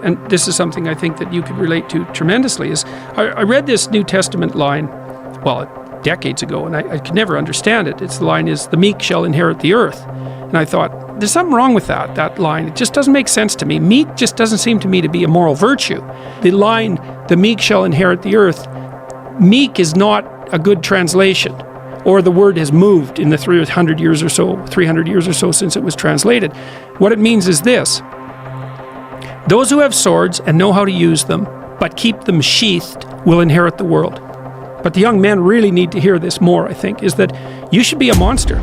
and this is something I think that you could relate to tremendously, is I read this New Testament line, well, decades ago, and I could never understand it. The line is, the meek shall inherit the earth. And I thought, there's something wrong with that line. It just doesn't make sense to me. Meek just doesn't seem to me to be a moral virtue. The line, the meek shall inherit the earth, meek is not a good translation, or the word has moved in the 300 years or so since it was translated. What it means is this: those who have swords and know how to use them, but keep them sheathed, will inherit the world. But the young men really need to hear this more, I think, is that you should be a monster.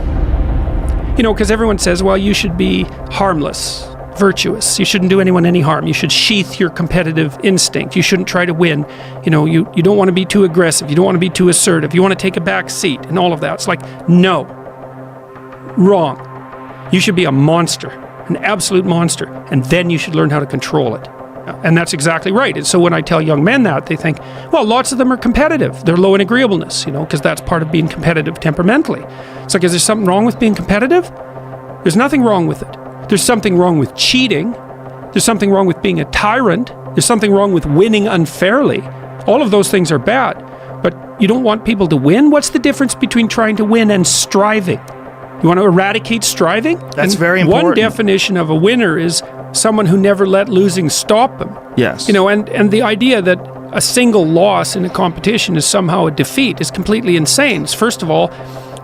Because everyone says, well, you should be harmless, virtuous. You shouldn't do anyone any harm. You should sheath your competitive instinct. You shouldn't try to win. You don't want to be too aggressive. You don't want to be too assertive. You want to take a back seat and all of that. It's like, no. Wrong. You should be a monster, an absolute monster, and then you should learn how to control it. And that's exactly right. And so when I tell young men that, they think, well, lots of them are competitive. They're low in agreeableness, because that's part of being competitive temperamentally. It's like, is there something wrong with being competitive? There's nothing wrong with it. There's something wrong with cheating. There's something wrong with being a tyrant. There's something wrong with winning unfairly. All of those things are bad. But you don't want people to win? What's the difference between trying to win and striving? You want to eradicate striving? That's very important. One definition of a winner is someone who never let losing stop them. Yes. And the idea that a single loss in a competition is somehow a defeat is completely insane. First of all,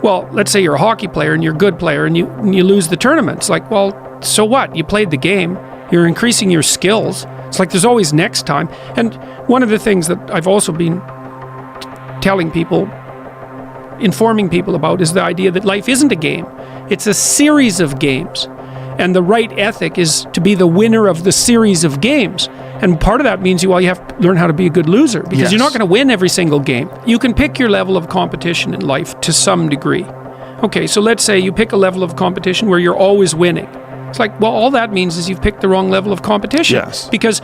well, let's say you're a hockey player and you're a good player and you lose the tournament. It's like, well, so what? You played the game. You're increasing your skills. It's like there's always next time. And one of the things that I've also been telling people, informing people about, is the idea that life isn't a game. It's a series of games. And the right ethic is to be the winner of the series of games. And part of that means you have to learn how to be a good loser, because you're not going to win every single game. You can pick your level of competition in life to some degree. Okay, so let's say you pick a level of competition where you're always winning. It's like, well, all that means is you've picked the wrong level of competition. Yes. Because,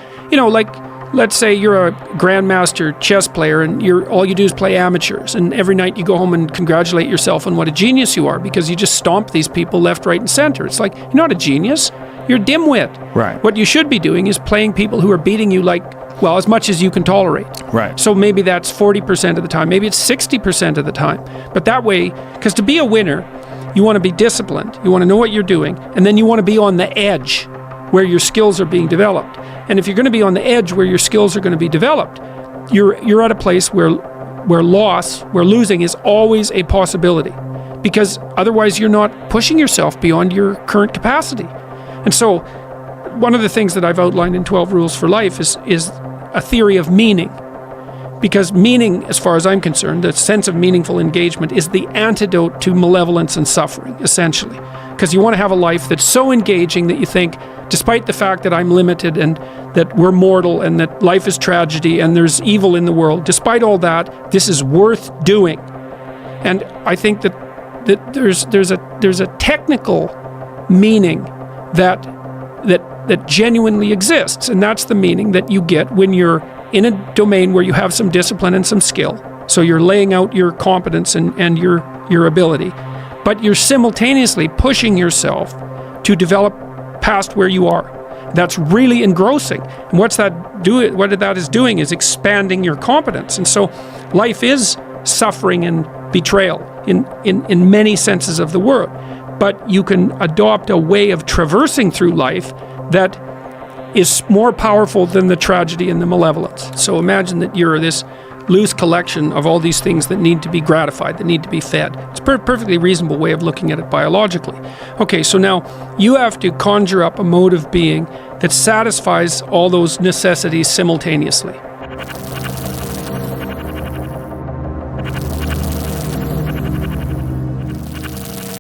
let's say you're a grandmaster chess player and all you do is play amateurs, and every night you go home and congratulate yourself on what a genius you are because you just stomp these people left, right, and center. It's like, you're not a genius. You're a dimwit. Right. What you should be doing is playing people who are beating you as much as you can tolerate. Right. So maybe that's 40% of the time. Maybe it's 60% of the time. But that way, because to be a winner, you want to be disciplined. You want to know what you're doing. And then you want to be on the edge where your skills are being developed. And if you're going to be on the edge where your skills are going to be developed, you're at a place where losing is always a possibility, because otherwise you're not pushing yourself beyond your current capacity. And so one of the things that I've outlined in 12 Rules for Life is a theory of meaning. Because meaning, as far as I'm concerned, the sense of meaningful engagement is the antidote to malevolence and suffering, essentially. Because you want to have a life that's so engaging that you think, despite the fact that I'm limited and that we're mortal and that life is tragedy and there's evil in the world, despite all that, this is worth doing. And I think that there's a technical meaning that genuinely exists, and that's the meaning that you get when you're in a domain where you have some discipline and some skill. So you're laying out your competence and your ability, but you're simultaneously pushing yourself to develop past where you are. That's really engrossing. And what that is doing is expanding your competence. And so life is suffering and betrayal in many senses of the word. But you can adopt a way of traversing through life that is more powerful than the tragedy and the malevolence. So imagine that you're this loose collection of all these things that need to be gratified, that need to be fed. It's a perfectly reasonable way of looking at it biologically. Okay, so now you have to conjure up a mode of being that satisfies all those necessities simultaneously.